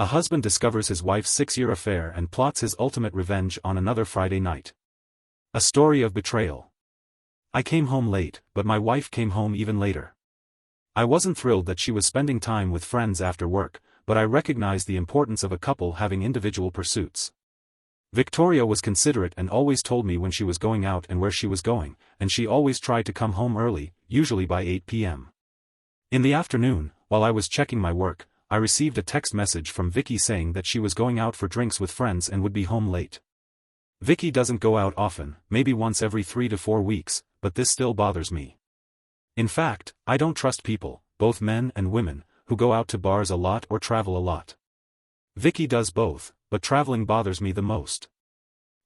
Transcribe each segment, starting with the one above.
A husband discovers his wife's 6-year affair and plots his ultimate revenge on another Friday night. A story of betrayal. I came home late, but my wife came home even later. I wasn't thrilled that she was spending time with friends after work, but I recognized the importance of a couple having individual pursuits. Victoria was considerate and always told me when she was going out and where she was going, and she always tried to come home early, usually by 8 p.m. In the afternoon, while I was checking my work, I received a text message from Vicky saying that she was going out for drinks with friends and would be home late. Vicky doesn't go out often, maybe once every 3 to 4 weeks, but this still bothers me. In fact, I don't trust people, both men and women, who go out to bars a lot or travel a lot. Vicky does both, but traveling bothers me the most.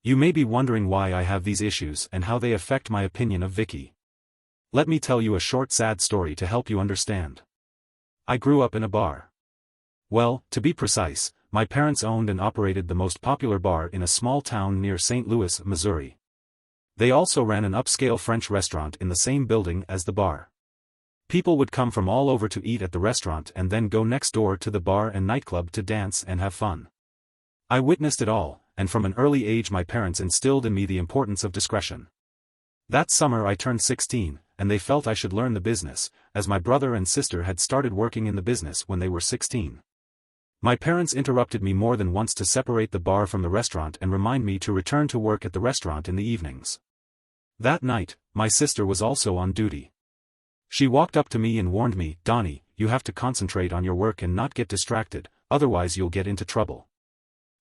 You may be wondering why I have these issues and how they affect my opinion of Vicky. Let me tell you a short sad story to help you understand. I grew up in a bar. Well, to be precise, my parents owned and operated the most popular bar in a small town near St. Louis, Missouri. They also ran an upscale French restaurant in the same building as the bar. People would come from all over to eat at the restaurant and then go next door to the bar and nightclub to dance and have fun. I witnessed it all, and from an early age my parents instilled in me the importance of discretion. That summer I turned 16, and they felt I should learn the business, as my brother and sister had started working in the business when they were 16. My parents interrupted me more than once to separate the bar from the restaurant and remind me to return to work at the restaurant in the evenings. That night, my sister was also on duty. She walked up to me and warned me, "Donnie, you have to concentrate on your work and not get distracted, otherwise you'll get into trouble."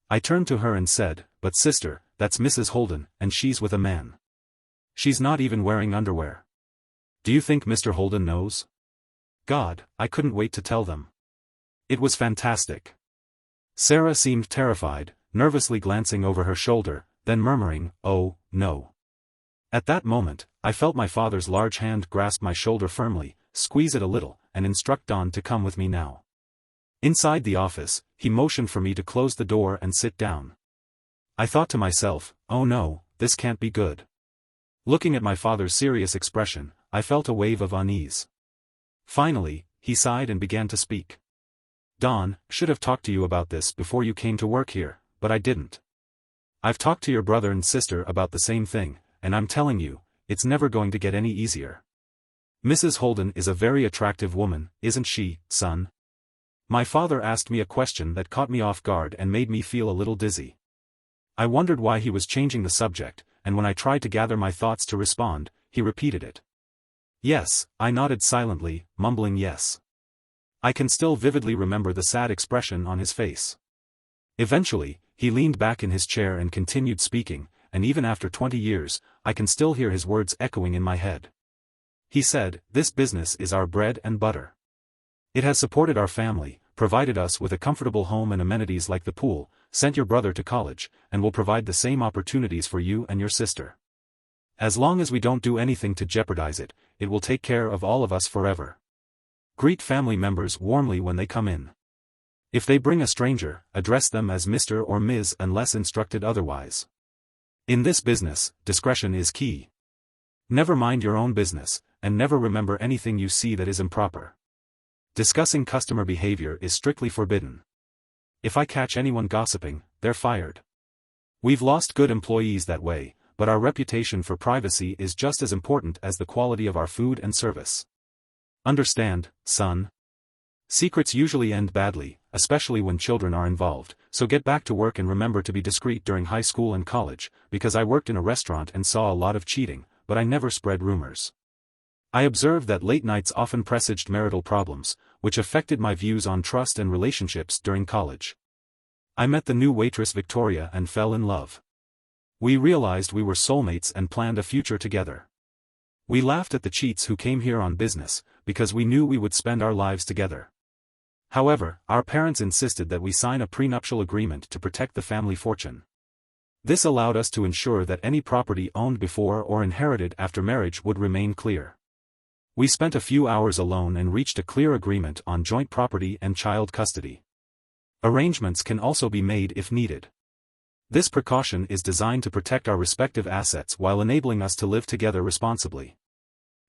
I turned to her and said, "But sister, that's Mrs. Holden, and she's with a man. She's not even wearing underwear. Do you think Mr. Holden knows?" God, I couldn't wait to tell them. It was fantastic. Sarah seemed terrified, nervously glancing over her shoulder, then murmuring, "Oh, no." At that moment, I felt my father's large hand grasp my shoulder firmly, squeeze it a little, and instruct Don to come with me now. Inside the office, he motioned for me to close the door and sit down. I thought to myself, "Oh no, this can't be good." Looking at my father's serious expression, I felt a wave of unease. Finally, he sighed and began to speak. "Don, should have talked to you about this before you came to work here, but I didn't. I've talked to your brother and sister about the same thing, and I'm telling you, it's never going to get any easier. Mrs. Holden is a very attractive woman, isn't she, son?" My father asked me a question that caught me off guard and made me feel a little dizzy. I wondered why he was changing the subject, and when I tried to gather my thoughts to respond, he repeated it. "Yes," I nodded silently, mumbling yes. I can still vividly remember the sad expression on his face. Eventually, he leaned back in his chair and continued speaking, and even after 20 years, I can still hear his words echoing in my head. He said, "This business is our bread and butter. It has supported our family, provided us with a comfortable home and amenities like the pool, sent your brother to college, and will provide the same opportunities for you and your sister. As long as we don't do anything to jeopardize it, it will take care of all of us forever. Greet family members warmly when they come in. If they bring a stranger, address them as Mr. or Ms. unless instructed otherwise. In this business, discretion is key. Never mind your own business, and never remember anything you see that is improper. Discussing customer behavior is strictly forbidden. If I catch anyone gossiping, they're fired. We've lost good employees that way, but our reputation for privacy is just as important as the quality of our food and service. Understand, son? Secrets usually end badly, especially when children are involved, so get back to work and remember to be discreet during high school and college, because I worked in a restaurant and saw a lot of cheating, but I never spread rumors. I observed that late nights often presaged marital problems, which affected my views on trust and relationships during college. I met the new waitress Victoria and fell in love. We realized we were soulmates and planned a future together. We laughed at the cheats who came here on business, because we knew we would spend our lives together. However, our parents insisted that we sign a prenuptial agreement to protect the family fortune. This allowed us to ensure that any property owned before or inherited after marriage would remain clear. We spent a few hours alone and reached a clear agreement on joint property and child custody. Arrangements can also be made if needed. This precaution is designed to protect our respective assets while enabling us to live together responsibly.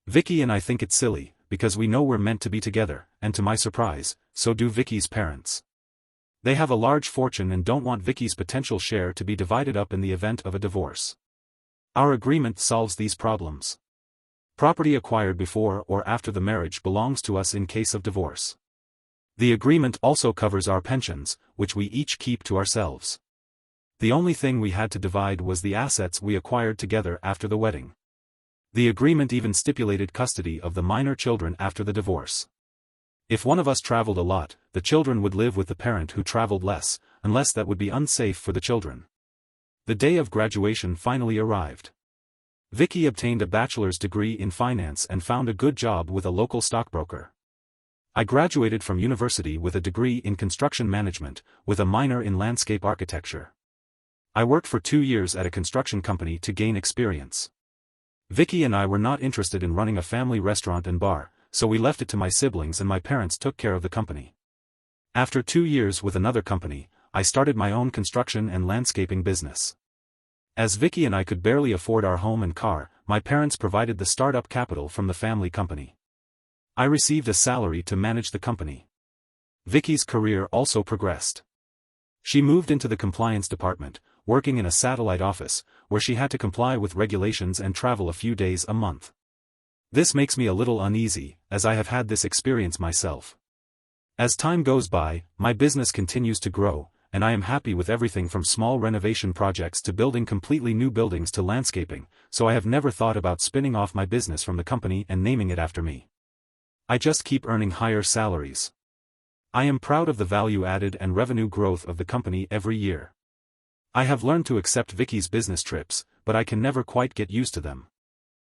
Vicky and I think it's silly, because we know we're meant to be together, and to my surprise, so do Vicky's parents. They have a large fortune and don't want Vicky's potential share to be divided up in the event of a divorce. Our agreement solves these problems. Property acquired before or after the marriage belongs to us in case of divorce. The agreement also covers our pensions, which we each keep to ourselves. The only thing we had to divide was the assets we acquired together after the wedding. The agreement even stipulated custody of the minor children after the divorce. If one of us traveled a lot, the children would live with the parent who traveled less, unless that would be unsafe for the children. The day of graduation finally arrived. Vicky obtained a bachelor's degree in finance and found a good job with a local stockbroker. I graduated from university with a degree in construction management, with a minor in landscape architecture. I worked for 2 years at a construction company to gain experience. Vicky and I were not interested in running a family restaurant and bar, so we left it to my siblings and my parents took care of the company. After 2 years with another company, I started my own construction and landscaping business. As Vicky and I could barely afford our home and car, my parents provided the startup capital from the family company. I received a salary to manage the company. Vicky's career also progressed. She moved into the compliance department, working in a satellite office, where she had to comply with regulations and travel a few days a month. This makes me a little uneasy, as I have had this experience myself. As time goes by, my business continues to grow, and I am happy with everything from small renovation projects to building completely new buildings to landscaping, so I have never thought about spinning off my business from the company and naming it after me. I just keep earning higher salaries. I am proud of the value added and revenue growth of the company every year. I have learned to accept Vicky's business trips, but I can never quite get used to them.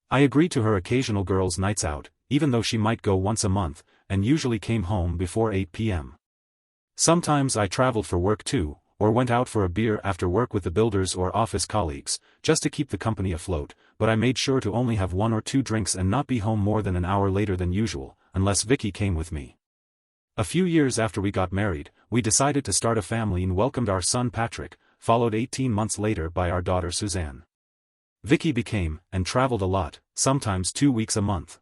I agree to her occasional girls' nights out, even though she might go once a month, and usually came home before 8 p.m. Sometimes I traveled for work too, or went out for a beer after work with the builders or office colleagues, just to keep the company afloat, but I made sure to only have 1 or 2 drinks and not be home more than an hour later than usual, unless Vicky came with me. A few years after we got married, we decided to start a family and welcomed our son Patrick, followed 18 months later by our daughter Suzanne. Vicky became, and traveled a lot, sometimes 2 weeks a month.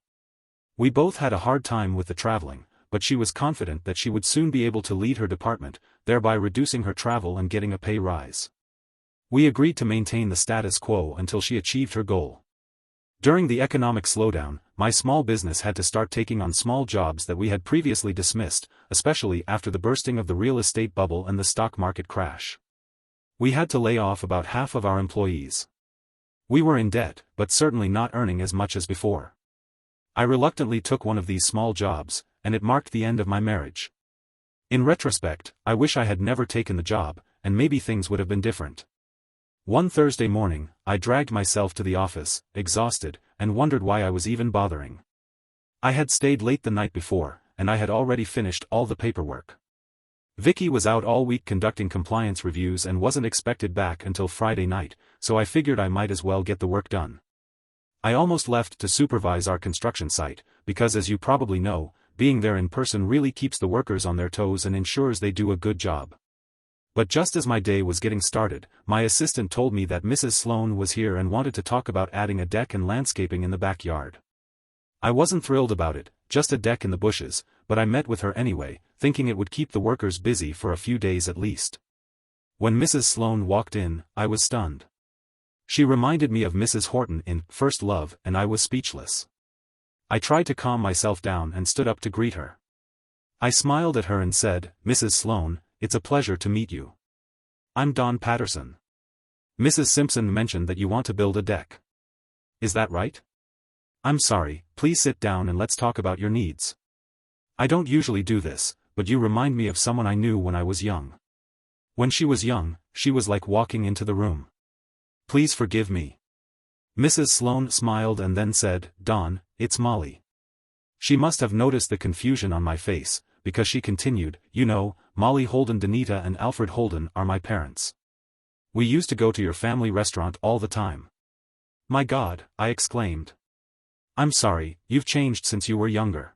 We both had a hard time with the traveling, but she was confident that she would soon be able to lead her department, thereby reducing her travel and getting a pay rise. We agreed to maintain the status quo until she achieved her goal. During the economic slowdown, my small business had to start taking on small jobs that we had previously dismissed, especially after the bursting of the real estate bubble and the stock market crash. We had to lay off about half of our employees. We were in debt, but certainly not earning as much as before. I reluctantly took one of these small jobs, and it marked the end of my marriage. In retrospect, I wish I had never taken the job, and maybe things would have been different. One Thursday morning, I dragged myself to the office, exhausted, and wondered why I was even bothering. I had stayed late the night before, and I had already finished all the paperwork. Vicky was out all week conducting compliance reviews and wasn't expected back until Friday night, so I figured I might as well get the work done. I almost left to supervise our construction site, because as you probably know, being there in person really keeps the workers on their toes and ensures they do a good job. But just as my day was getting started, my assistant told me that Mrs. Sloan was here and wanted to talk about adding a deck and landscaping in the backyard. I wasn't thrilled about it, just a deck in the bushes, but I met with her anyway, thinking it would keep the workers busy for a few days at least. When Mrs. Sloan walked in, I was stunned. She reminded me of Mrs. Horton in First Love, and I was speechless. I tried to calm myself down and stood up to greet her. I smiled at her and said, "Mrs. Sloan, it's a pleasure to meet you. I'm Don Patterson. Mrs. Simpson mentioned that you want to build a deck. Is that right? I'm sorry, please sit down and let's talk about your needs. I don't usually do this, but you remind me of someone I knew when I was young. When she was young, she was like walking into the room. Please forgive me." Mrs. Sloan smiled and then said, "Don, it's Molly." She must have noticed the confusion on my face, because she continued, "You know, Molly Holden Danita and Alfred Holden are my parents. We used to go to your family restaurant all the time." "My God," I exclaimed. "I'm sorry, you've changed since you were younger."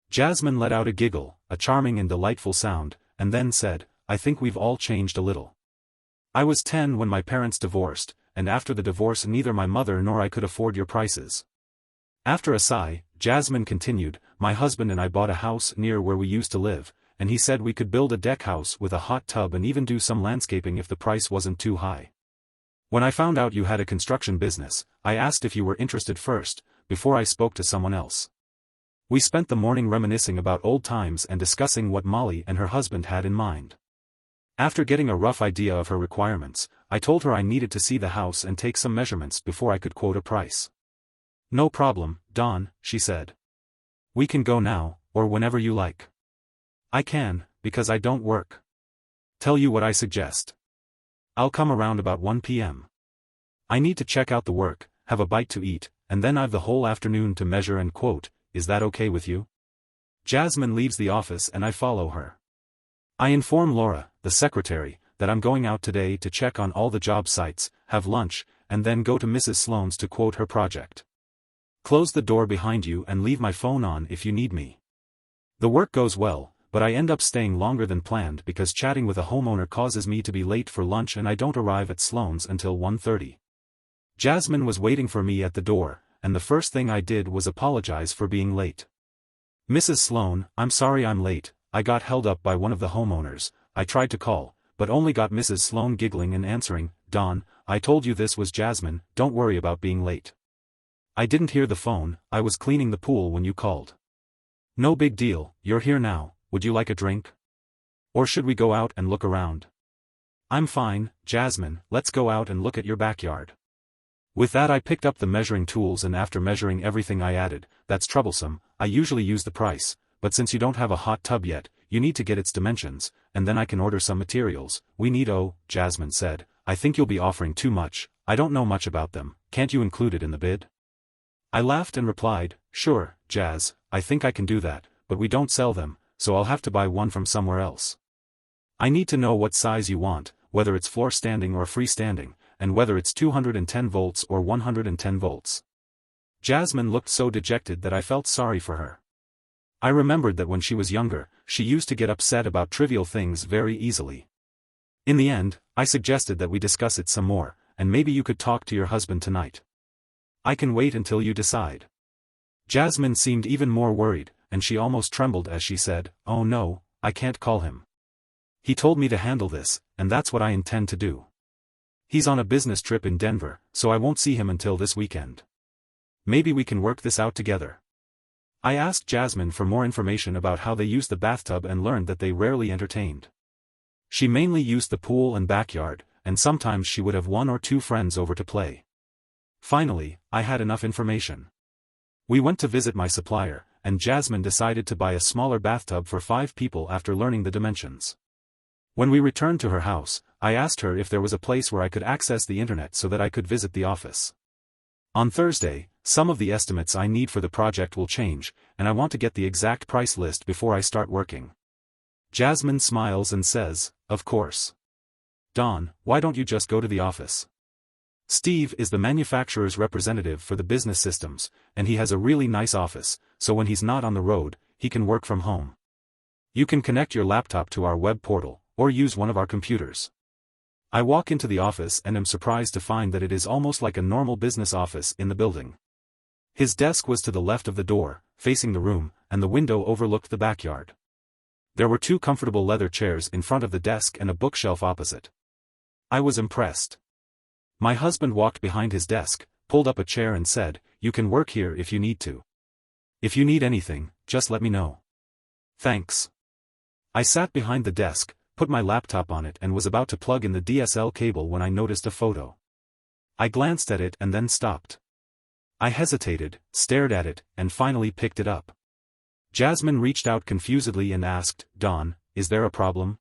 Jasmine let out a giggle, a charming and delightful sound, and then said, "I think we've all changed a little. I was 10 when my parents divorced, and after the divorce neither my mother nor I could afford your prices." After a sigh, Jasmine continued, "My husband and I bought a house near where we used to live, and he said we could build a deck house with a hot tub and even do some landscaping if the price wasn't too high. When I found out you had a construction business, I asked if you were interested first, before I spoke to someone else. We spent the morning reminiscing about old times and discussing what Molly and her husband had in mind. After getting a rough idea of her requirements, I told her I needed to see the house and take some measurements before I could quote a price. "No problem, Dawn," she said. "We can go now, or whenever you like." "I can, because I don't work." "Tell you what I suggest. I'll come around about 1 p.m. I need to check out the work, have a bite to eat, and then I've the whole afternoon to measure and quote. Is that okay with you?" Jasmine leaves the office and I follow her. I inform Laura, the secretary, that I'm going out today to check on all the job sites, have lunch, and then go to Mrs. Sloane's to quote her project. "Close the door behind you and leave my phone on if you need me." The work goes well, but I end up staying longer than planned because chatting with a homeowner causes me to be late for lunch and I don't arrive at Sloane's until 1:30. Jasmine was waiting for me at the door, and the first thing I did was apologize for being late. "Mrs. Sloane, I'm sorry I'm late, I got held up by one of the homeowners. I tried to call, but only got Mrs. Sloane giggling and answering, 'Dawn, I told you this was Jasmine, don't worry about being late. I didn't hear the phone, I was cleaning the pool when you called.' 'No big deal, you're here now, would you like a drink? Or should we go out and look around?' 'I'm fine, Jasmine, let's go out and look at your backyard.' With that I picked up the measuring tools and after measuring everything I added, 'That's troublesome, I usually use the price, but since you don't have a hot tub yet, you need to get its dimensions, and then I can order some materials, we need.' 'Oh,' Jasmine said, 'I think you'll be offering too much, I don't know much about them, can't you include it in the bid?' I laughed and replied, 'Sure, Jazz, I think I can do that, but we don't sell them, so I'll have to buy one from somewhere else. I need to know what size you want, whether it's floor standing or freestanding, and whether it's 210 volts or 110 volts. Jasmine looked so dejected that I felt sorry for her. I remembered that when she was younger, she used to get upset about trivial things very easily. In the end, I suggested that we discuss it some more, and maybe you could talk to your husband tonight. I can wait until you decide. Jasmine seemed even more worried, and she almost trembled as she said, "Oh no, I can't call him. He told me to handle this, and that's what I intend to do. He's on a business trip in Denver, so I won't see him until this weekend. Maybe we can work this out together." I asked Jasmine for more information about how they use the bathtub and learned that they rarely entertained. She mainly used the pool and backyard, and sometimes she would have 1 or 2 friends over to play. Finally, I had enough information. We went to visit my supplier, and Jasmine decided to buy a smaller bathtub for 5 people after learning the dimensions. When we returned to her house, I asked her if there was a place where I could access the internet so that I could visit the office. On Thursday, some of the estimates I need for the project will change, and I want to get the exact price list before I start working. Jasmine smiles and says, "Of course. Dawn, why don't you just go to the office? Steve is the manufacturer's representative for the business systems, and he has a really nice office, so when he's not on the road, he can work from home. You can connect your laptop to our web portal, or use one of our computers." I walk into the office and am surprised to find that it is almost like a normal business office in the building. His desk was to the left of the door, facing the room, and the window overlooked the backyard. There were 2 comfortable leather chairs in front of the desk and a bookshelf opposite. I was impressed. My husband walked behind his desk, pulled up a chair and said, "You can work here if you need to. If you need anything, just let me know." "Thanks." I sat behind the desk, put my laptop on it and was about to plug in the DSL cable when I noticed a photo. I glanced at it and then stopped. I hesitated, stared at it, and finally picked it up. Jasmine reached out confusedly and asked, "Dawn, is there a problem?"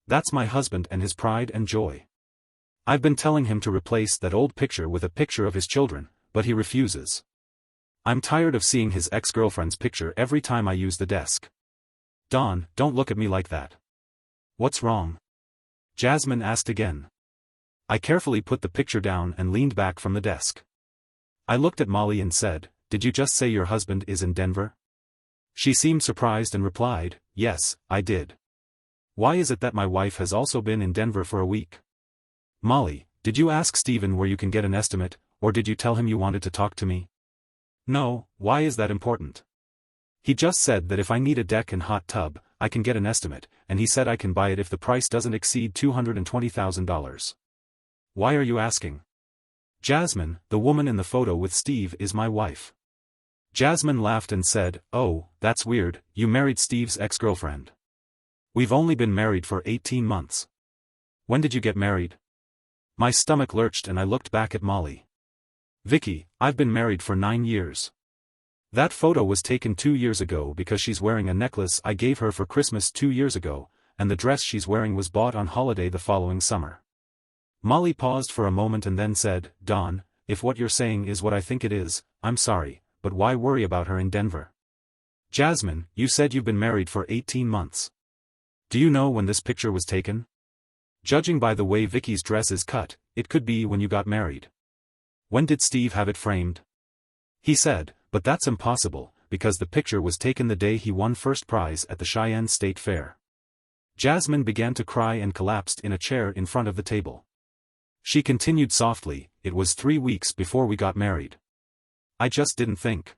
"That's my husband and his pride and joy. I've been telling him to replace that old picture with a picture of his children, but he refuses. I'm tired of seeing his ex-girlfriend's picture every time I use the desk." "Dawn, don't look at me like that. What's wrong?" Jasmine asked again. I carefully put the picture down and leaned back from the desk. I looked at Molly and said, "Did you just say your husband is in Denver?" She seemed surprised and replied, "Yes, I did. Why is it that my wife has also been in Denver for a week?" "Molly, did you ask Steven where you can get an estimate, or did you tell him you wanted to talk to me?" "No, why is that important?" He just said that if I need a deck and hot tub, I can get an estimate, and he said I can buy it if the price doesn't exceed $220,000. Why are you asking? Jasmine, the woman in the photo with Steve, is my wife. Jasmine laughed and said, "Oh, that's weird, you married Steve's ex-girlfriend." "We've only been married for 18 months. When did you get married?" My stomach lurched and I looked back at Molly. "Vicky, I've been married for 9 years. That photo was taken 2 years ago because she's wearing a necklace I gave her for Christmas 2 years ago, and the dress she's wearing was bought on holiday the following summer." Molly paused for a moment and then said, "Dawn, if what you're saying is what I think it is, I'm sorry, but why worry about her in Denver?" "Jasmine, you said you've been married for 18 months. Do you know when this picture was taken? Judging by the way Vicky's dress is cut, it could be when you got married. When did Steve have it framed?" "He said, but that's impossible, because the picture was taken the day he won first prize at the Cheyenne State Fair." Jasmine began to cry and collapsed in a chair in front of the table. She continued softly, "It was 3 weeks before we got married. I just didn't think.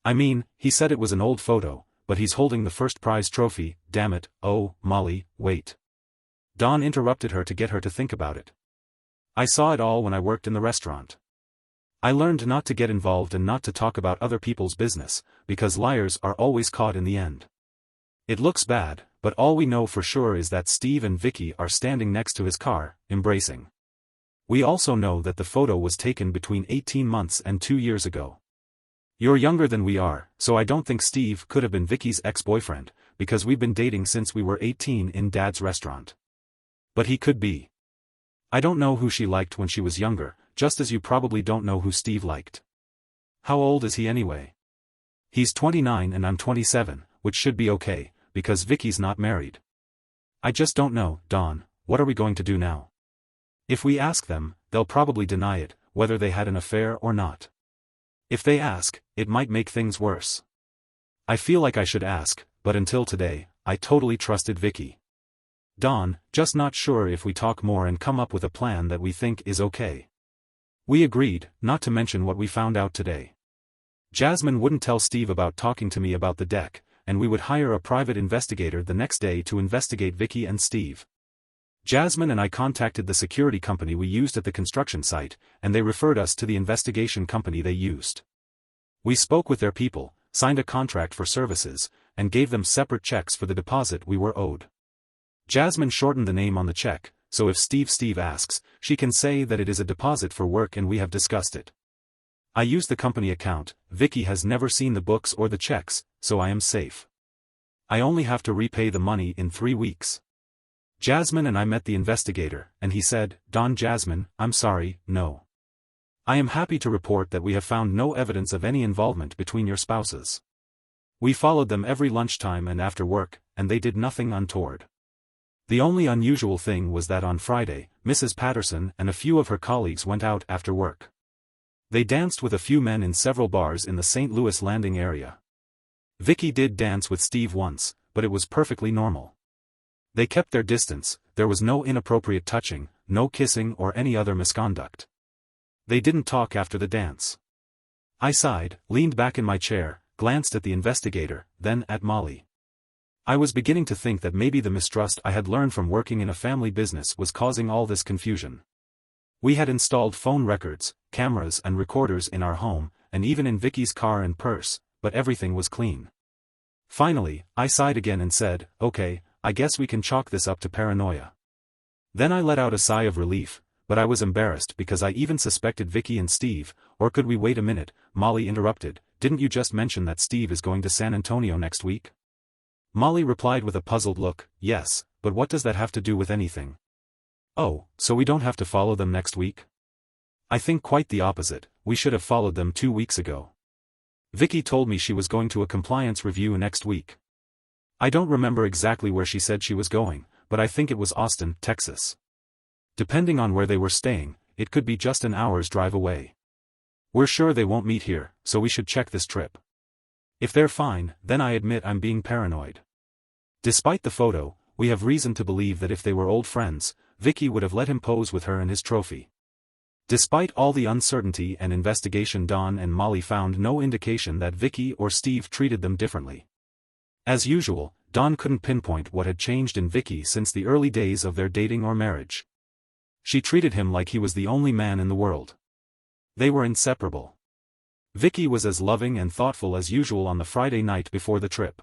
I mean, he said it was an old photo, but he's holding the first prize trophy, damn it." "Oh, Molly, wait." Dawn interrupted her to get her to think about it. "I saw it all when I worked in the restaurant. I learned not to get involved and not to talk about other people's business, because liars are always caught in the end. It looks bad, but all we know for sure is that Steve and Vicky are standing next to his car, embracing. We also know that the photo was taken between 18 months and 2 years ago. You're younger than we are, so I don't think Steve could have been Vicky's ex-boyfriend, because we've been dating since we were 18 in Dad's restaurant. But he could be. I don't know who she liked when she was younger, just as you probably don't know who Steve liked. How old is he anyway?" "He's 29 and I'm 27, which should be okay, because Vicky's not married." "I just don't know, Dawn, what are we going to do now? If we ask them, they'll probably deny it, whether they had an affair or not. If they ask, it might make things worse. I feel like I should ask, but until today, I totally trusted Vicky. Dawn, just not sure if we talk more and come up with a plan that we think is okay." We agreed, not to mention what we found out today. Jasmine wouldn't tell Steve about talking to me about the deck, and we would hire a private investigator the next day to investigate Vicky and Steve. Jasmine and I contacted the security company we used at the construction site, and they referred us to the investigation company they used. We spoke with their people, signed a contract for services, and gave them separate checks for the deposit we were owed. Jasmine shortened the name on the check, so if Steve asks, she can say that it is a deposit for work and we have discussed it. I used the company account. Vicky has never seen the books or the checks, so I am safe. I only have to repay the money in 3 weeks. Jasmine and I met the investigator, and he said, "Dawn, Jasmine, I'm sorry, no. I am happy to report that we have found no evidence of any involvement between your spouses. We followed them every lunchtime and after work, and they did nothing untoward. The only unusual thing was that on Friday, Mrs. Patterson and a few of her colleagues went out after work. They danced with a few men in several bars in the St. Louis Landing area. Vicky did dance with Steve once, but it was perfectly normal. They kept their distance, there was no inappropriate touching, no kissing or any other misconduct. They didn't talk after the dance." I sighed, leaned back in my chair, glanced at the investigator, then at Molly. I was beginning to think that maybe the mistrust I had learned from working in a family business was causing all this confusion. We had installed phone records, cameras and recorders in our home, and even in Vicky's car and purse, but everything was clean. Finally, I sighed again and said, "Okay, I guess we can chalk this up to paranoia." Then I let out a sigh of relief, but I was embarrassed because I even suspected Vicky and Steve. "Or could we wait a minute?" Molly interrupted. "Didn't you just mention that Steve is going to San Antonio next week?" Molly replied with a puzzled look, "Yes, but what does that have to do with anything?" "Oh, so we don't have to follow them next week?" "I think quite the opposite, we should have followed them 2 weeks ago. Vicky told me she was going to a compliance review next week. I don't remember exactly where she said she was going, but I think it was Austin, Texas. Depending on where they were staying, it could be just an hour's drive away. We're sure they won't meet here, so we should check this trip. If they're fine, then I admit I'm being paranoid. Despite the photo, we have reason to believe that if they were old friends, Vicky would have let him pose with her and his trophy. Despite all the uncertainty and investigation, Don and Molly found no indication that Vicky or Steve treated them differently. As usual, Don couldn't pinpoint what had changed in Vicky since the early days of their dating or marriage. She treated him like he was the only man in the world. They were inseparable. Vicky was as loving and thoughtful as usual on the Friday night before the trip.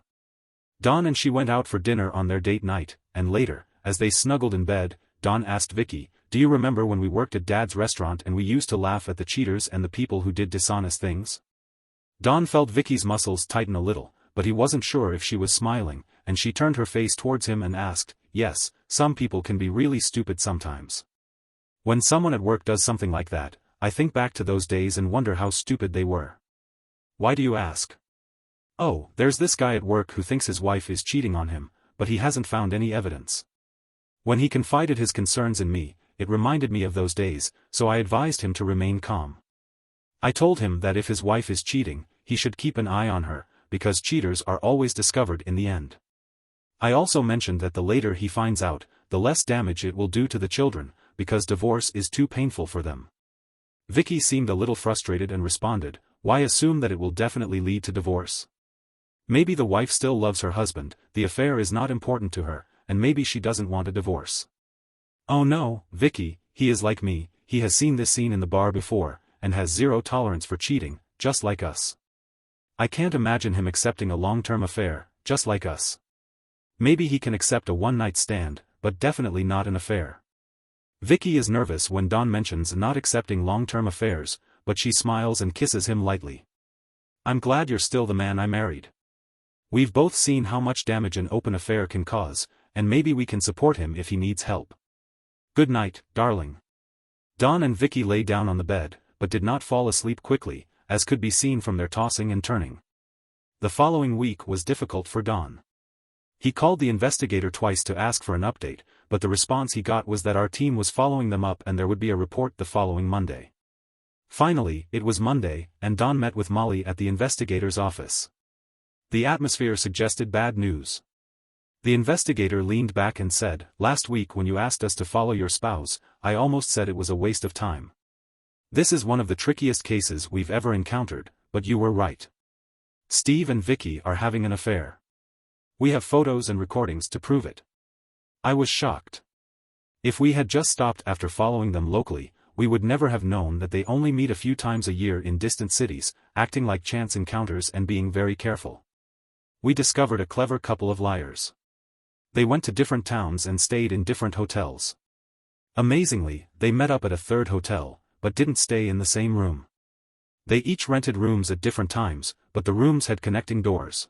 Don and she went out for dinner on their date night, and later, as they snuggled in bed, Don asked Vicky, "Do you remember when we worked at Dad's restaurant and we used to laugh at the cheaters and the people who did dishonest things?" Don felt Vicky's muscles tighten a little, but he wasn't sure if she was smiling, and she turned her face towards him and asked, "Yes, some people can be really stupid sometimes. When someone at work does something like that, I think back to those days and wonder how stupid they were." "Why do you ask?" "Oh, there's this guy at work who thinks his wife is cheating on him, but he hasn't found any evidence. When he confided his concerns in me, it reminded me of those days, so I advised him to remain calm. I told him that if his wife is cheating, he should keep an eye on her, because cheaters are always discovered in the end. I also mentioned that the later he finds out, the less damage it will do to the children, because divorce is too painful for them." Vicky seemed a little frustrated and responded, "Why assume that it will definitely lead to divorce? Maybe the wife still loves her husband, the affair is not important to her, and maybe she doesn't want a divorce." "Oh no, Vicky, he is like me, he has seen this scene in the bar before, and has zero tolerance for cheating, just like us. I can't imagine him accepting a long-term affair, just like us. Maybe he can accept a one-night stand, but definitely not an affair." Vicky is nervous when Don mentions not accepting long-term affairs, but she smiles and kisses him lightly. "I'm glad you're still the man I married. We've both seen how much damage an open affair can cause, and maybe we can support him if he needs help. Good night, darling." Don and Vicky lay down on the bed, but did not fall asleep quickly, as could be seen from their tossing and turning. The following week was difficult for Don. He called the investigator twice to ask for an update, but the response he got was that our team was following them up and there would be a report the following Monday. Finally, it was Monday, and Don met with Molly at the investigator's office. The atmosphere suggested bad news. The investigator leaned back and said, "Last week when you asked us to follow your spouse, I almost said it was a waste of time. This is one of the trickiest cases we've ever encountered, but you were right. Steve and Vicky are having an affair. We have photos and recordings to prove it." I was shocked. If we had just stopped after following them locally, we would never have known that they only meet a few times a year in distant cities, acting like chance encounters and being very careful. We discovered a clever couple of liars. They went to different towns and stayed in different hotels. Amazingly, they met up at a third hotel, but didn't stay in the same room. They each rented rooms at different times, but the rooms had connecting doors.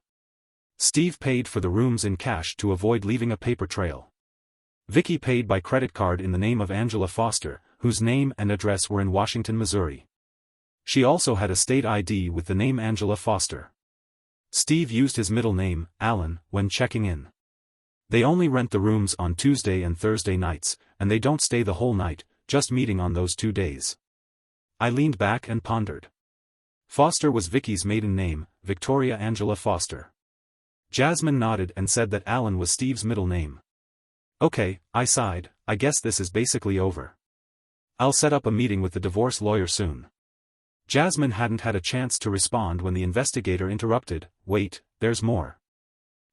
Steve paid for the rooms in cash to avoid leaving a paper trail. Vicky paid by credit card in the name of Angela Foster, whose name and address were in Washington, Missouri. She also had a state ID with the name Angela Foster. Steve used his middle name, Alan, when checking in. They only rent the rooms on Tuesday and Thursday nights, and they don't stay the whole night, just meeting on those 2 days. I leaned back and pondered. Foster was Vicky's maiden name, Victoria Angela Foster. Jasmine nodded and said that Alan was Steve's middle name. "Okay," I sighed, "I guess this is basically over. I'll set up a meeting with the divorce lawyer soon." Jasmine hadn't had a chance to respond when the investigator interrupted, "Wait, there's more.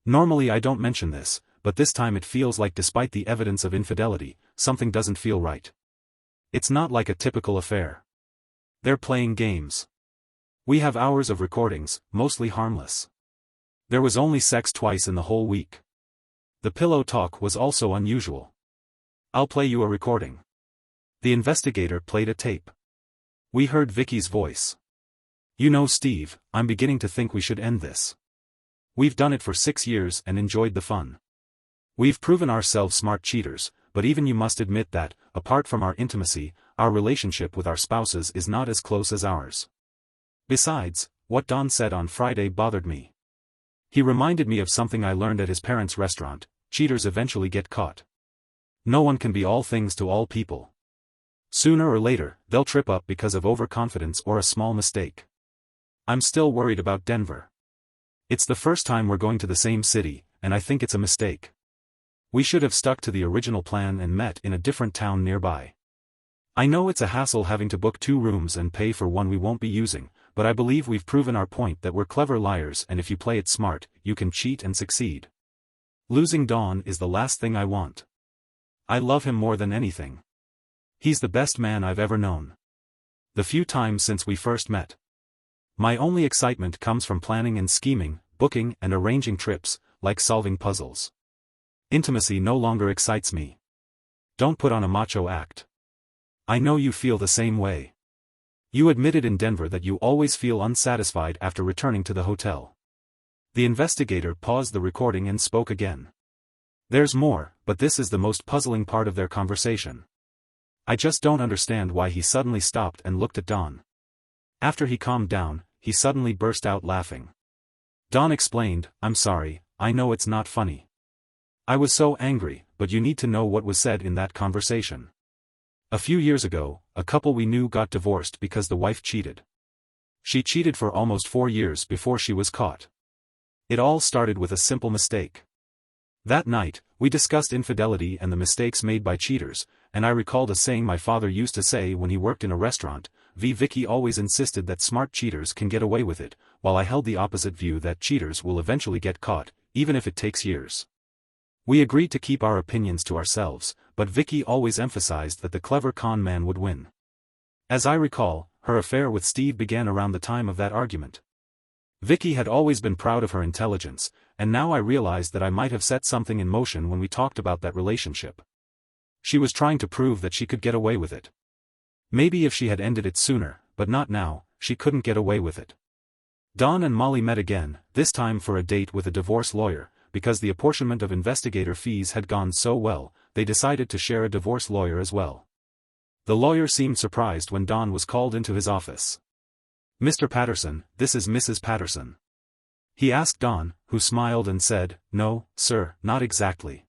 Normally I don't mention this, but this time it feels like despite the evidence of infidelity, something doesn't feel right. It's not like a typical affair. They're playing games. We have hours of recordings, mostly harmless. There was only sex twice in the whole week. The pillow talk was also unusual. I'll play you a recording." The investigator played a tape. We heard Vicky's voice. "You know, Steve, I'm beginning to think we should end this. We've done it for 6 years and enjoyed the fun. We've proven ourselves smart cheaters, but even you must admit that, apart from our intimacy, our relationship with our spouses is not as close as ours. Besides, what Don said on Friday bothered me. He reminded me of something I learned at his parents' restaurant: cheaters eventually get caught. No one can be all things to all people. Sooner or later, they'll trip up because of overconfidence or a small mistake. I'm still worried about Denver. It's the first time we're going to the same city, and I think it's a mistake. We should have stuck to the original plan and met in a different town nearby. I know it's a hassle having to book 2 rooms and pay for one we won't be using, but I believe we've proven our point that we're clever liars, and if you play it smart, you can cheat and succeed. Losing Don is the last thing I want. I love him more than anything. He's the best man I've ever known. The few times since we first met. My only excitement comes from planning and scheming, booking and arranging trips, like solving puzzles. Intimacy no longer excites me. Don't put on a macho act. I know you feel the same way. You admitted in Denver that you always feel unsatisfied after returning to the hotel. The investigator paused the recording and spoke again. There's more, but this is the most puzzling part of their conversation. I just don't understand why he suddenly stopped and looked at Don. After he calmed down, he suddenly burst out laughing. Don explained, "I'm sorry, I know it's not funny. I was so angry, but you need to know what was said in that conversation. A few years ago, a couple we knew got divorced because the wife cheated. She cheated for almost 4 years before she was caught. It all started with a simple mistake. That night, we discussed infidelity and the mistakes made by cheaters, and I recalled a saying my father used to say when he worked in a restaurant. Vicky always insisted that smart cheaters can get away with it, while I held the opposite view that cheaters will eventually get caught, even if it takes years. We agreed to keep our opinions to ourselves, but Vicky always emphasized that the clever con man would win. As I recall, her affair with Steve began around the time of that argument. Vicky had always been proud of her intelligence, and now I realized that I might have set something in motion when we talked about that relationship. She was trying to prove that she could get away with it. Maybe if she had ended it sooner, but not now, she couldn't get away with it. Don and Molly met again, this time for a date with a divorce lawyer. Because the apportionment of investigator fees had gone so well, they decided to share a divorce lawyer as well. The lawyer seemed surprised when Don was called into his office. "Mr. Patterson, this is Mrs. Patterson." He asked Don, who smiled and said, "No, sir, not exactly.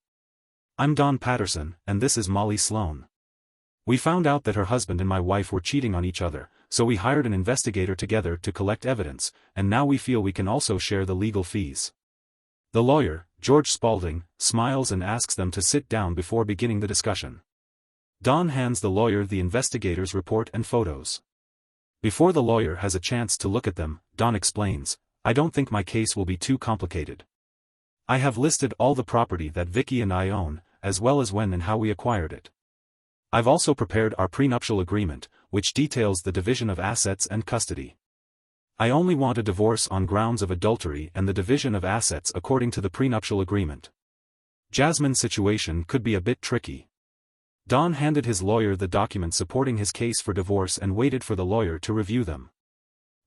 I'm Don Patterson, and this is Molly Sloan. We found out that her husband and my wife were cheating on each other, so we hired an investigator together to collect evidence, and now we feel we can also share the legal fees." The lawyer, George Spaulding, smiles and asks them to sit down before beginning the discussion. Don hands the lawyer the investigator's report and photos. Before the lawyer has a chance to look at them, Don explains, "I don't think my case will be too complicated. I have listed all the property that Vicky and I own, as well as when and how we acquired it. I've also prepared our prenuptial agreement, which details the division of assets and custody. I only want a divorce on grounds of adultery and the division of assets according to the prenuptial agreement. Jasmine's situation could be a bit tricky." Don handed his lawyer the documents supporting his case for divorce and waited for the lawyer to review them.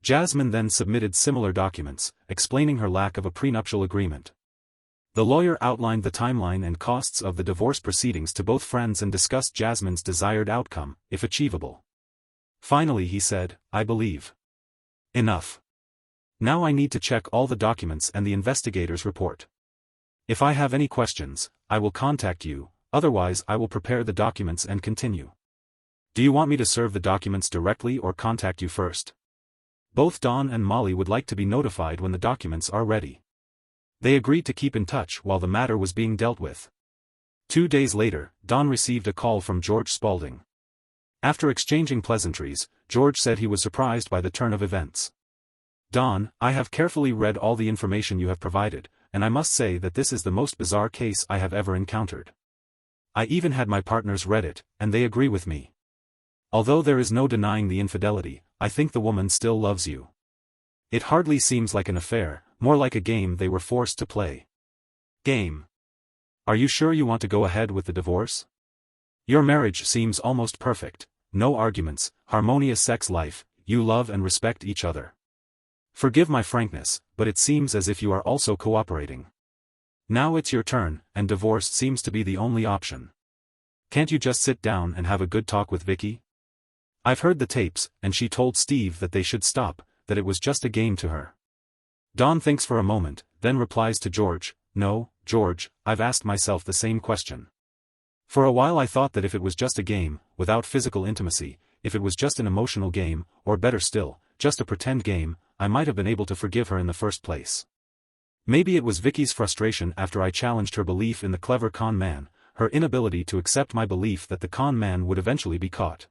Jasmine then submitted similar documents, explaining her lack of a prenuptial agreement. The lawyer outlined the timeline and costs of the divorce proceedings to both friends and discussed Jasmine's desired outcome, if achievable. Finally he said, "I believe. Enough. Now I need to check all the documents and the investigator's report. If I have any questions, I will contact you, otherwise I will prepare the documents and continue. Do you want me to serve the documents directly or contact you first?" Both Don and Molly would like to be notified when the documents are ready. They agreed to keep in touch while the matter was being dealt with. 2 days later, Don received a call from George Spaulding. After exchanging pleasantries, George said he was surprised by the turn of events. "Don, I have carefully read all the information you have provided, and I must say that this is the most bizarre case I have ever encountered. I even had my partners read it, and they agree with me. Although there is no denying the infidelity, I think the woman still loves you. It hardly seems like an affair, more like a game they were forced to play." "Game? Are you sure you want to go ahead with the divorce? Your marriage seems almost perfect, no arguments, harmonious sex life, you love and respect each other. Forgive my frankness, but it seems as if you are also cooperating. Now it's your turn, and divorce seems to be the only option. Can't you just sit down and have a good talk with Vicky? I've heard the tapes, and she told Steve that they should stop, that it was just a game to her." Don thinks for a moment, then replies to George, "No, George, I've asked myself the same question. For a while I thought that if it was just a game, without physical intimacy, if it was just an emotional game, or better still, just a pretend game, I might have been able to forgive her in the first place. Maybe it was Vicky's frustration after I challenged her belief in the clever con man, her inability to accept my belief that the con man would eventually be caught.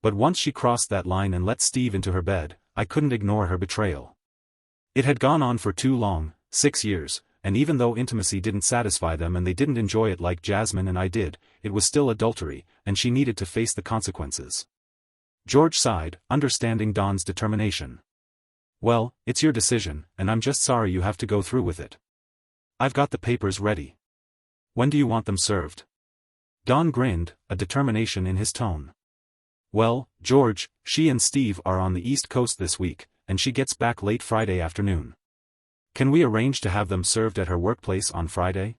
But once she crossed that line and let Steve into her bed, I couldn't ignore her betrayal. It had gone on for too long, 6 years, and even though intimacy didn't satisfy them and they didn't enjoy it like Jasmine and I did, it was still adultery, and she needed to face the consequences. George sighed, understanding Dawn's determination. Well, it's your decision, and I'm just sorry you have to go through with it. I've got the papers ready. When do you want them served? Dawn grinned, a determination in his tone. Well, George, she and Steve are on the East Coast this week, and she gets back late Friday afternoon. Can we arrange to have them served at her workplace on Friday?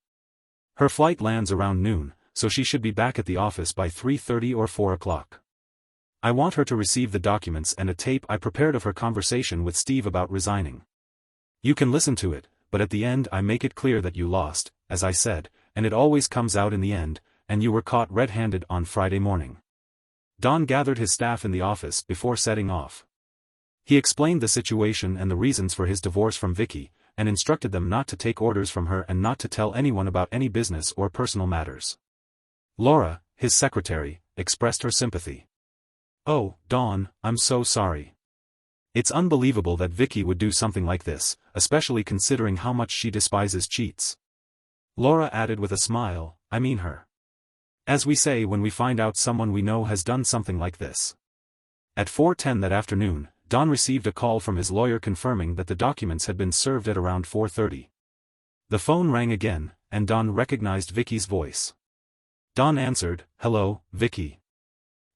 Her flight lands around noon, so she should be back at the office by 3:30 or 4 o'clock. I want her to receive the documents and a tape I prepared of her conversation with Steve about resigning. You can listen to it, but at the end I make it clear that you lost, as I said, and it always comes out in the end, and you were caught red-handed on Friday morning. Don gathered his staff in the office before setting off. He explained the situation and the reasons for his divorce from Vicky, and instructed them not to take orders from her and not to tell anyone about any business or personal matters. Laura, his secretary, expressed her sympathy. Oh, Dawn, I'm so sorry. It's unbelievable that Vicky would do something like this, especially considering how much she despises cheats. Laura added with a smile, I mean her. As we say when we find out someone we know has done something like this. At 4:10 that afternoon, Don received a call from his lawyer confirming that the documents had been served at around 4:30. The phone rang again, and Don recognized Vicky's voice. Don answered, Hello, Vicky.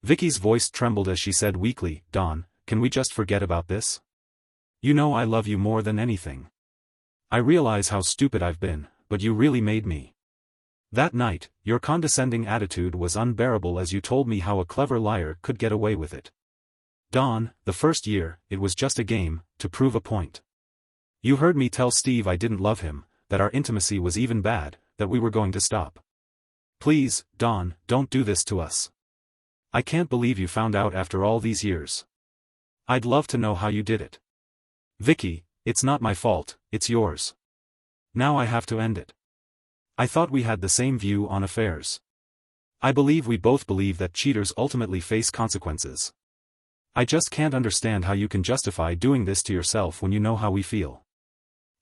Vicky's voice trembled as she said weakly, Don, can we just forget about this? You know I love you more than anything. I realize how stupid I've been, but you really made me. That night, your condescending attitude was unbearable as you told me how a clever liar could get away with it. Don, the first year, it was just a game, to prove a point. You heard me tell Steve I didn't love him, that our intimacy was even bad, that we were going to stop. Please, Don, don't do this to us. I can't believe you found out after all these years. I'd love to know how you did it. Vicky, it's not my fault, it's yours. Now I have to end it. I thought we had the same view on affairs. I believe we both believe that cheaters ultimately face consequences. I just can't understand how you can justify doing this to yourself when you know how we feel.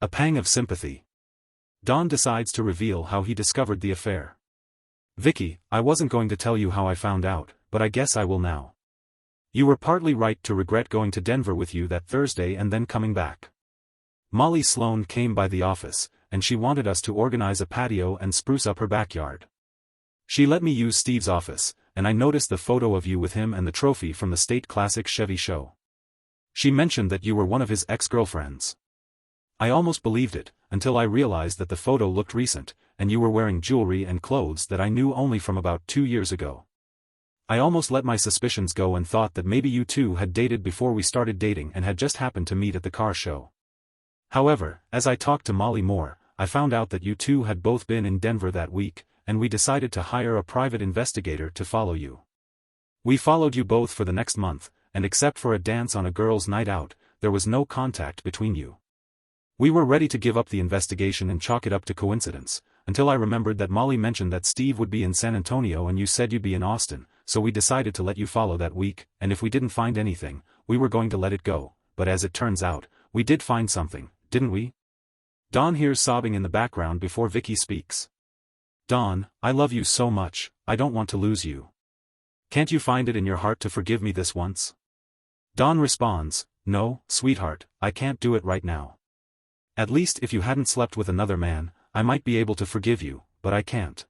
A pang of sympathy. Don decides to reveal how he discovered the affair. Vicky, I wasn't going to tell you how I found out, but I guess I will now. You were partly right to regret going to Denver with you that Thursday and then coming back. Molly Sloan came by the office, and she wanted us to organize a patio and spruce up her backyard. She let me use Steve's office, and I noticed the photo of you with him and the trophy from the State Classic Chevy show. She mentioned that you were one of his ex-girlfriends. I almost believed it, until I realized that the photo looked recent, and you were wearing jewelry and clothes that I knew only from about 2 years ago. I almost let my suspicions go and thought that maybe you two had dated before we started dating and had just happened to meet at the car show. However, as I talked to Molly more, I found out that you two had both been in Denver that week, and we decided to hire a private investigator to follow you. We followed you both for the next month, and except for a dance on a girls' night out, there was no contact between you. We were ready to give up the investigation and chalk it up to coincidence, until I remembered that Molly mentioned that Steve would be in San Antonio and you said you'd be in Austin, so we decided to let you follow that week, and if we didn't find anything, we were going to let it go, but as it turns out, we did find something, didn't we? Don hears sobbing in the background before Vicky speaks. Don, I love you so much, I don't want to lose you. Can't you find it in your heart to forgive me this once? Don responds, No, sweetheart, I can't do it right now. At least if you hadn't slept with another man, I might be able to forgive you, but I can't.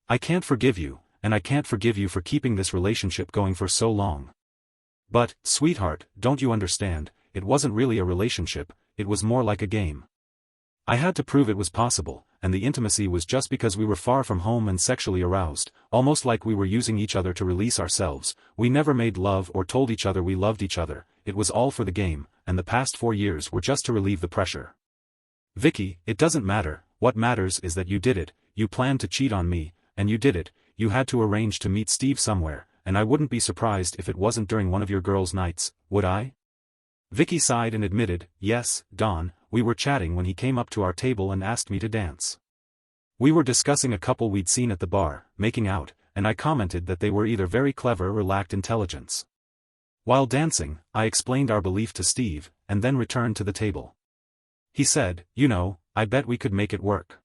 I can't forgive you, and I can't forgive you for keeping this relationship going for so long. But, sweetheart, don't you understand, it wasn't really a relationship, it was more like a game. I had to prove it was possible, and the intimacy was just because we were far from home and sexually aroused, almost like we were using each other to release ourselves. We never made love or told each other we loved each other, it was all for the game, and the past 4 years were just to relieve the pressure. Vicky, it doesn't matter, what matters is that you did it, you planned to cheat on me, and you did it, you had to arrange to meet Steve somewhere, and I wouldn't be surprised if it wasn't during one of your girls' nights, would I? Vicky sighed and admitted, Yes, Don, we were chatting when he came up to our table and asked me to dance. We were discussing a couple we'd seen at the bar, making out, and I commented that they were either very clever or lacked intelligence. While dancing, I explained our belief to Steve, and then returned to the table. He said, "You know, I bet we could make it work.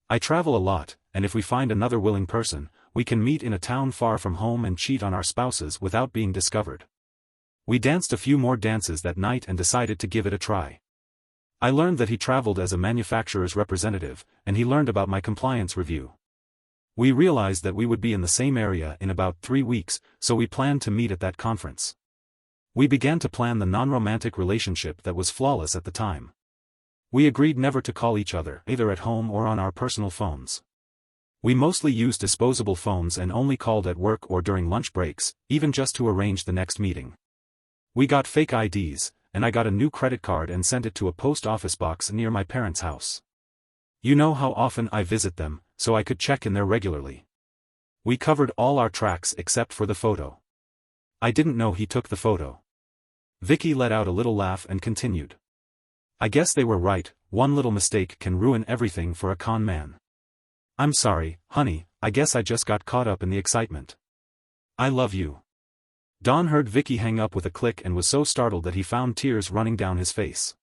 I travel a lot, and if we find another willing person, we can meet in a town far from home and cheat on our spouses without being discovered." We danced a few more dances that night and decided to give it a try. I learned that he traveled as a manufacturer's representative, and he learned about my compliance review. We realized that we would be in the same area in about 3 weeks, so we planned to meet at that conference. We began to plan the non-romantic relationship that was flawless at the time. We agreed never to call each other, either at home or on our personal phones. We mostly used disposable phones and only called at work or during lunch breaks, even just to arrange the next meeting. We got fake IDs, and I got a new credit card and sent it to a post office box near my parents' house. You know how often I visit them, so I could check in there regularly. We covered all our tracks except for the photo. I didn't know he took the photo. Vicky let out a little laugh and continued. I guess they were right, one little mistake can ruin everything for a con man. I'm sorry, honey, I guess I just got caught up in the excitement. I love you. Don heard Vicky hang up with a click and was so startled that he found tears running down his face.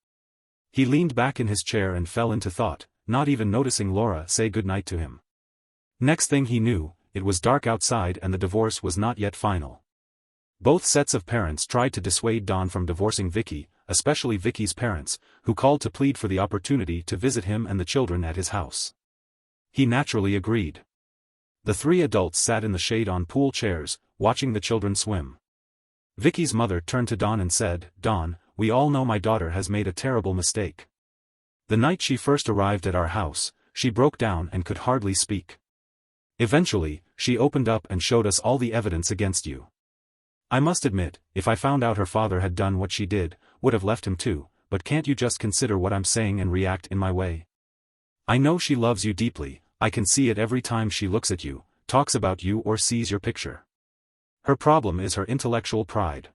He leaned back in his chair and fell into thought, not even noticing Laura say goodnight to him. Next thing he knew, it was dark outside and the divorce was not yet final. Both sets of parents tried to dissuade Don from divorcing Vicky, especially Vicky's parents, who called to plead for the opportunity to visit him and the children at his house. He naturally agreed. The 3 adults sat in the shade on pool chairs, watching the children swim. Vicky's mother turned to Don and said, "Don, we all know my daughter has made a terrible mistake. The night she first arrived at our house, she broke down and could hardly speak. Eventually, she opened up and showed us all the evidence against you. I must admit, if I found out her father had done what she did, would have left him too, but can't you just consider what I'm saying and react in my way? I know she loves you deeply, I can see it every time she looks at you, talks about you or sees your picture. Her problem is her intellectual pride.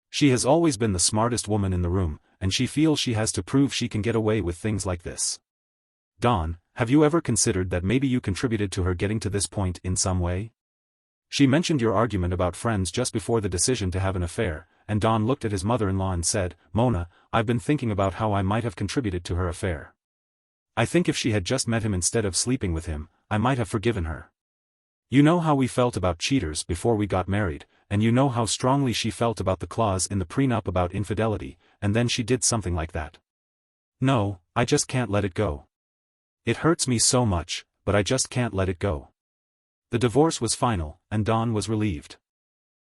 She has always been the smartest woman in the room, and she feels she has to prove she can get away with things like this. Don, have you ever considered that maybe you contributed to her getting to this point in some way? She mentioned your argument about friends just before the decision to have an affair, and Don looked at his mother-in-law and said, "Mona, I've been thinking about how I might have contributed to her affair. I think if she had just met him instead of sleeping with him, I might have forgiven her. You know how we felt about cheaters before we got married, and you know how strongly she felt about the clause in the prenup about infidelity, and then she did something like that. No, I just can't let it go. It hurts me so much, but I just can't let it go." The divorce was final, and Don was relieved.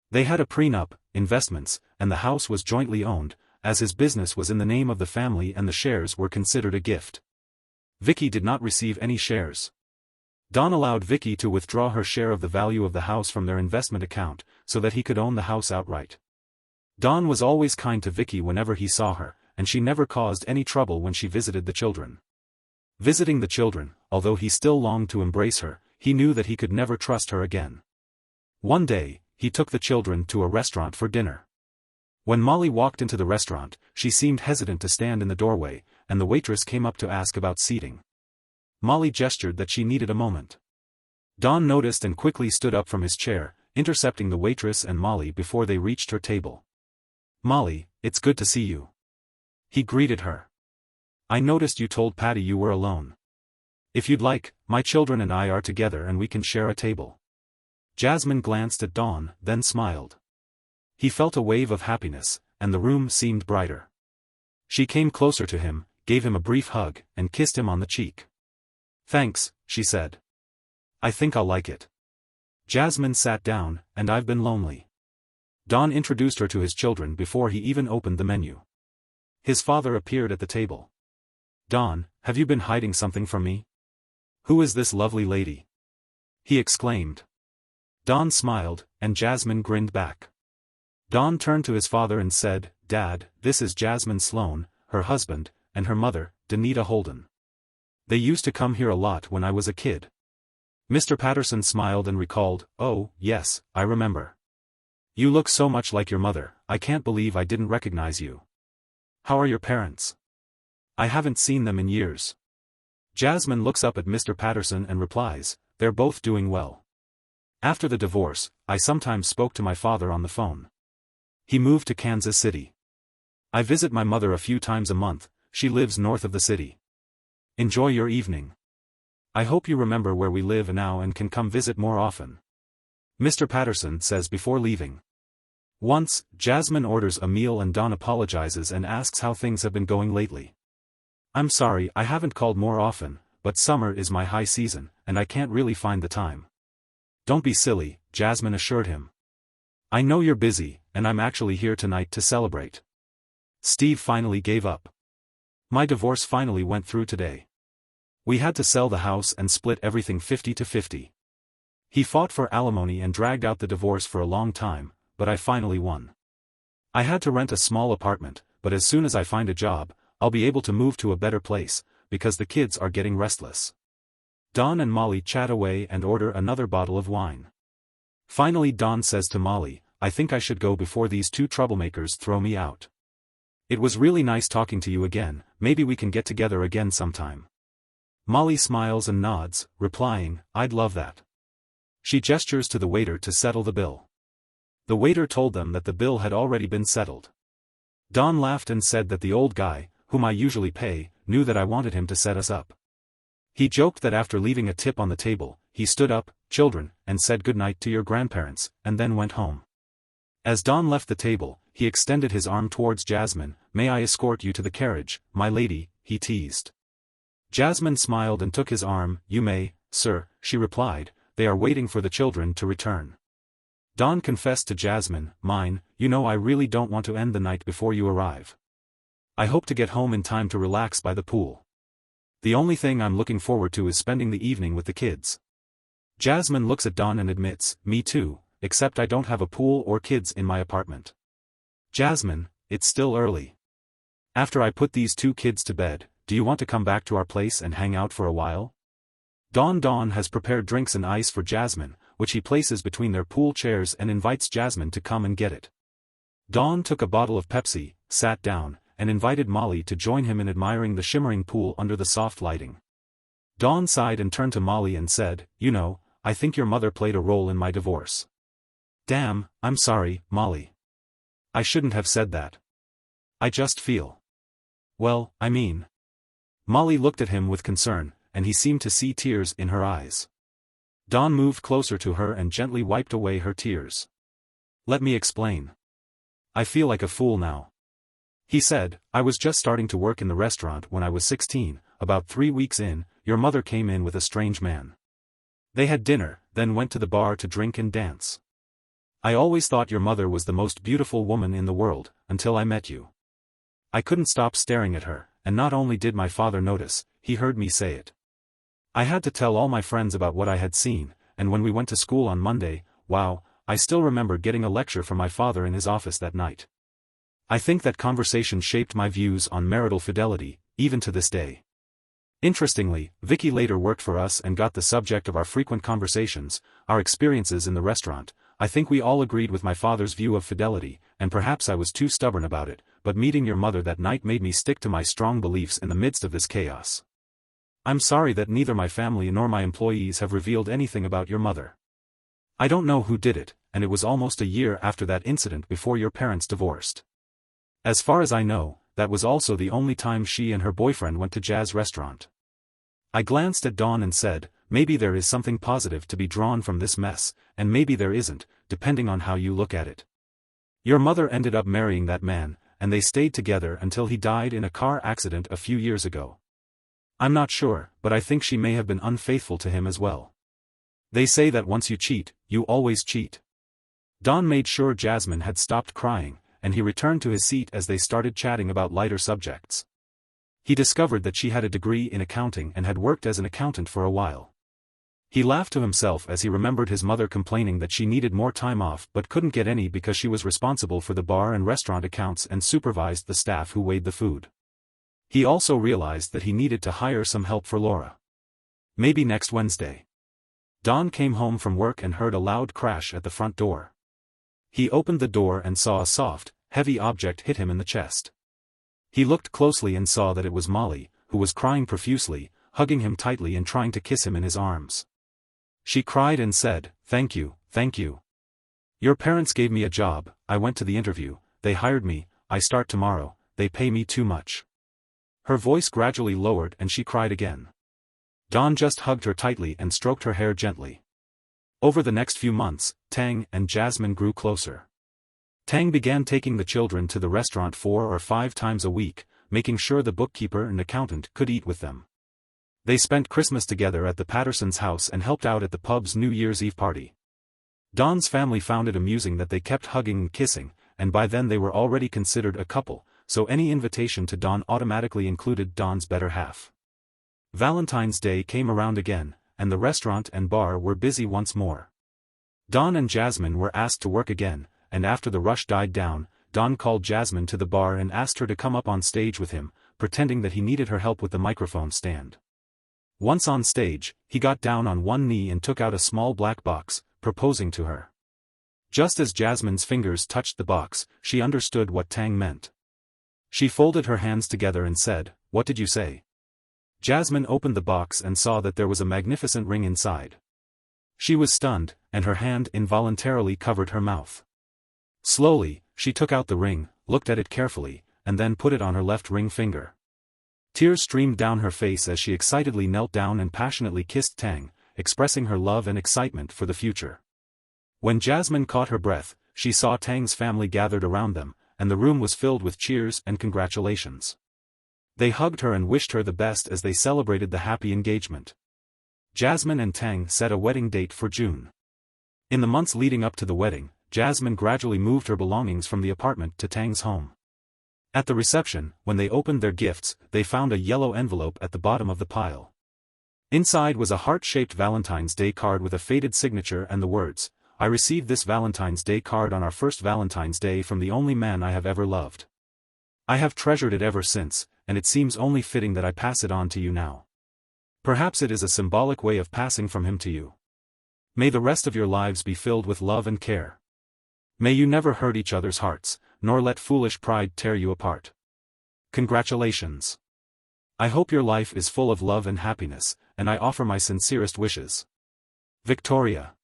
They had a prenup, investments, and the house was jointly owned, as his business was in the name of the family and the shares were considered a gift. Vicky did not receive any shares. Don allowed Vicky to withdraw her share of the value of the house from their investment account, so that he could own the house outright. Don was always kind to Vicky whenever he saw her, and she never caused any trouble when she visited the children. Visiting the children, although he still longed to embrace her, he knew that he could never trust her again. One day, he took the children to a restaurant for dinner. When Molly walked into the restaurant, she seemed hesitant to stand in the doorway, and the waitress came up to ask about seating. Molly gestured that she needed a moment. Don noticed and quickly stood up from his chair, intercepting the waitress and Molly before they reached her table. "Molly, it's good to see you." He greeted her. "I noticed you told Patty you were alone. If you'd like, my children and I are together and we can share a table." Jasmine glanced at Don, then smiled. He felt a wave of happiness, and the room seemed brighter. She came closer to him, gave him a brief hug, and kissed him on the cheek. "Thanks," she said. "I think I'll like it." Jasmine sat down, and "I've been lonely." Don introduced her to his children before he even opened the menu. His father appeared at the table. "Don, have you been hiding something from me? Who is this lovely lady?" he exclaimed. Don smiled, and Jasmine grinned back. Don turned to his father and said, "Dad, this is Jasmine Sloan, her husband, and her mother, Danita Holden. They used to come here a lot when I was a kid." Mr. Patterson smiled and recalled, "Oh, yes, I remember. You look so much like your mother, I can't believe I didn't recognize you. How are your parents? I haven't seen them in years." Jasmine looks up at Mr. Patterson and replies, "They're both doing well. After the divorce, I sometimes spoke to my father on the phone. He moved to Kansas City. I visit my mother a few times a month, she lives north of the city. Enjoy your evening. I hope you remember where we live now and can come visit more often. Mr. Patterson says before leaving. Once, Jasmine orders a meal and Don apologizes and asks how things have been going lately. I'm sorry I haven't called more often, but summer is my high season, and I can't really find the time. Don't be silly, Jasmine assured him. I know you're busy, and I'm actually here tonight to celebrate. Steve finally gave up. My divorce finally went through today. We had to sell the house and split everything 50-50. He fought for alimony and dragged out the divorce for a long time, but I finally won. I had to rent a small apartment, but as soon as I find a job, I'll be able to move to a better place, because the kids are getting restless. Don and Molly chat away and order another bottle of wine. Finally Don says to Molly, I think I should go before these two troublemakers throw me out. It was really nice talking to you again, maybe we can get together again sometime. Molly smiles and nods, replying, I'd love that. She gestures to the waiter to settle the bill. The waiter told them that the bill had already been settled. Don laughed and said that the old guy, whom I usually pay, knew that I wanted him to set us up. He joked that after leaving a tip on the table, he stood up, children, and said goodnight to your grandparents, and then went home. As Don left the table, he extended his arm towards Jasmine. May I escort you to the carriage, my lady, he teased. Jasmine smiled and took his arm. You may, sir, she replied, they are waiting for the children to return. Don confessed to Jasmine, mine, you know I really don't want to end the night before you arrive. I hope to get home in time to relax by the pool. The only thing I'm looking forward to is spending the evening with the kids. Jasmine looks at Don and admits, me too, except I don't have a pool or kids in my apartment. Jasmine, it's still early. After I put these two kids to bed, do you want to come back to our place and hang out for a while? Don has prepared drinks and ice for Jasmine, which he places between their pool chairs and invites Jasmine to come and get it. Don took a bottle of Pepsi, sat down, and invited Molly to join him in admiring the shimmering pool under the soft lighting. Don sighed and turned to Molly and said, you know, I think your mother played a role in my divorce. Damn, I'm sorry, Molly. I shouldn't have said that. I just feel. Well, I mean. Molly looked at him with concern, and he seemed to see tears in her eyes. Don moved closer to her and gently wiped away her tears. Let me explain. I feel like a fool now. He said, I was just starting to work in the restaurant when I was 16, about 3 weeks in, your mother came in with a strange man. They had dinner, then went to the bar to drink and dance. I always thought your mother was the most beautiful woman in the world, until I met you. I couldn't stop staring at her, and not only did my father notice, he heard me say it. I had to tell all my friends about what I had seen, and when we went to school on Monday, wow, I still remember getting a lecture from my father in his office that night. I think that conversation shaped my views on marital fidelity, even to this day. Interestingly, Vicky later worked for us and got the subject of our frequent conversations, our experiences in the restaurant. I think we all agreed with my father's view of fidelity, and perhaps I was too stubborn about it, but meeting your mother that night made me stick to my strong beliefs in the midst of this chaos. I'm sorry that neither my family nor my employees have revealed anything about your mother. I don't know who did it, and it was almost a year after that incident before your parents divorced. As far as I know, that was also the only time she and her boyfriend went to Jazz Restaurant. I glanced at Dawn and said, maybe there is something positive to be drawn from this mess, and maybe there isn't, depending on how you look at it. Your mother ended up marrying that man, and they stayed together until he died in a car accident a few years ago. I'm not sure, but I think she may have been unfaithful to him as well. They say that once you cheat, you always cheat. Don made sure Jasmine had stopped crying, and he returned to his seat as they started chatting about lighter subjects. He discovered that she had a degree in accounting and had worked as an accountant for a while. He laughed to himself as he remembered his mother complaining that she needed more time off but couldn't get any because she was responsible for the bar and restaurant accounts and supervised the staff who weighed the food. He also realized that he needed to hire some help for Laura. Maybe next Wednesday. Don came home from work and heard a loud crash at the front door. He opened the door and saw a soft, heavy object hit him in the chest. He looked closely and saw that it was Molly, who was crying profusely, hugging him tightly and trying to kiss him in his arms. She cried and said, "Thank you, thank you." Your parents gave me a job, I went to the interview, they hired me, I start tomorrow, they pay me too much. Her voice gradually lowered and she cried again. Don just hugged her tightly and stroked her hair gently. Over the next few months, Tang and Jasmine grew closer. Tang began taking the children to the restaurant 4 or 5 times a week, making sure the bookkeeper and accountant could eat with them. They spent Christmas together at the Pattersons' house and helped out at the pub's New Year's Eve party. Don's family found it amusing that they kept hugging and kissing, and by then they were already considered a couple, so any invitation to Don automatically included Don's better half. Valentine's Day came around again, and the restaurant and bar were busy once more. Don and Jasmine were asked to work again, and after the rush died down, Don called Jasmine to the bar and asked her to come up on stage with him, pretending that he needed her help with the microphone stand. Once on stage, he got down on one knee and took out a small black box, proposing to her. Just as Jasmine's fingers touched the box, she understood what Tang meant. She folded her hands together and said, "What did you say?" Jasmine opened the box and saw that there was a magnificent ring inside. She was stunned, and her hand involuntarily covered her mouth. Slowly, she took out the ring, looked at it carefully, and then put it on her left ring finger. Tears streamed down her face as she excitedly knelt down and passionately kissed Tang, expressing her love and excitement for the future. When Jasmine caught her breath, she saw Tang's family gathered around them, and the room was filled with cheers and congratulations. They hugged her and wished her the best as they celebrated the happy engagement. Jasmine and Tang set a wedding date for June. In the months leading up to the wedding, Jasmine gradually moved her belongings from the apartment to Tang's home. At the reception, when they opened their gifts, they found a yellow envelope at the bottom of the pile. Inside was a heart-shaped Valentine's Day card with a faded signature and the words, "I received this Valentine's Day card on our first Valentine's Day from the only man I have ever loved. I have treasured it ever since, and it seems only fitting that I pass it on to you now. Perhaps it is a symbolic way of passing from him to you. May the rest of your lives be filled with love and care. May you never hurt each other's hearts, nor let foolish pride tear you apart. Congratulations. I hope your life is full of love and happiness, and I offer my sincerest wishes. Victoria."